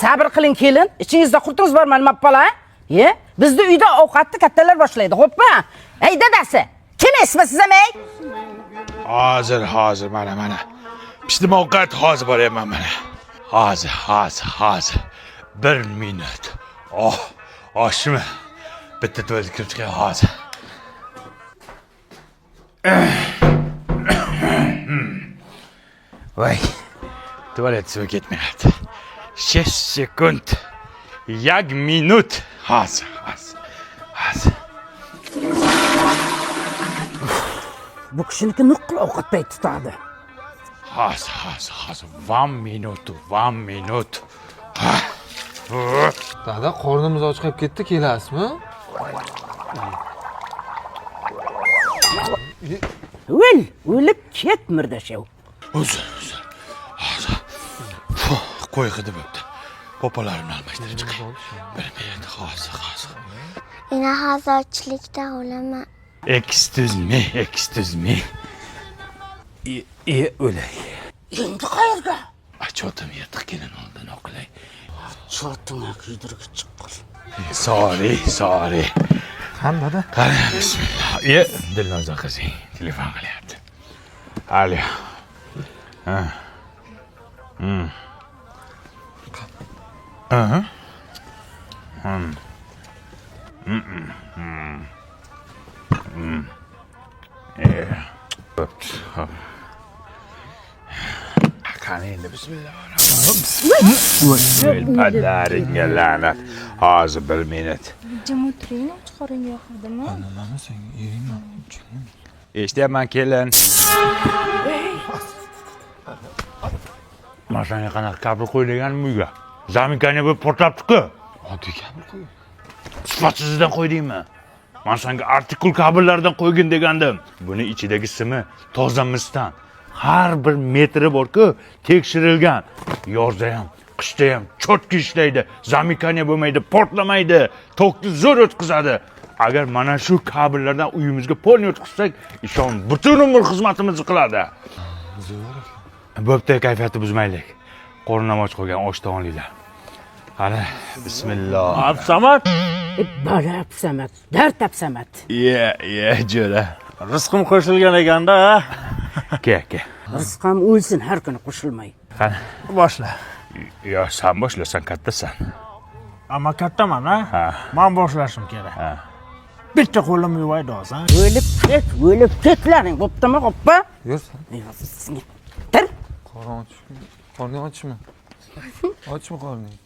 Sabr qiling kelin. Ichingizda qurtingiz bormi, nima bola? Bizning uyda ovqatni kattalar boshlaydi, xo'pmi? Ey dadasi, kim esmisiz amay? Hozir mana. Pishdim ovqat hozir boraman mana. Hozir. 1 minut. Oshmi? Bitta tuvalet kirib chiqay hozir. Voy. Tuvalet suvi ketmayapti. 6 sekund. 1 minut. Hozir. Bu kishiniki nuqul ovqat payti tutadi. Hozir. 1 minut. Dada, qornimiz ochqab ketdi, kelasizmi? O'lib ket murdashav. Uzr. Hozir. Qo'y hidi bo'pti. Popolarimni almashtirib chiqay. 1 minut hozir. Ina hozirchilikda o'laman. Excuse me. O'lay. Endi qayerga? Achotim yirtiq kelin oldin o'qilay. Chotinga kiydirib chiqqan. Sorry. Qani dada? Qani, bismillah. Dilnoza qizing telefon qilyapti. Alo. Qani endi bismillahirrohmanirrohim. Padaringga la'nat. Hozir 1 minut. Jim o'tiring, och qorin yo'qdimi? Nima sen yeringmi? Eshityapman kelin. Masanga qanaqa kabel qo'yganmi uyga? Zaminkani bo'lib portlabdi-ku. Oddiy kabel qo'y. Sifatsizdan qo'ydingmi? Men senga artikul kabellardan qo'ygin degandim. Buni ichidagi simi toza misdan. Har bir metri bor-ku, tekshirilgan. Yozda ham, qishda ham cho'tki ishlaydi. Zaminkani bo'lmaydi, portlamaydi, tokni zo'r o'tkazadi. Agar mana shu kabellardan uyimizga polni o'tkazsak, ishon butun umr xizmatimizni qiladi. Bo'pti, kayfiyatni buzmaylik. Qornim och qolgan osh taomlaylar. Qani, bismillah. Absamat. Bola Absamat, dard Absamat. Jo'ra. Rizqim qo'shilgan ekanda. Ke. Rizqim o'lsin har kuni qo'shilmay. Qani, Boshla. yo sen boshlasan, kattasan. Ammo kattaman, ha? Men boshlashim kerak. Bitta qo'lim yuvaydi hozir. O'lib ketlaring, bo'ptimi, xo'pmi? Yursin. Tir. Qorning ochmi? Ochmi qorning?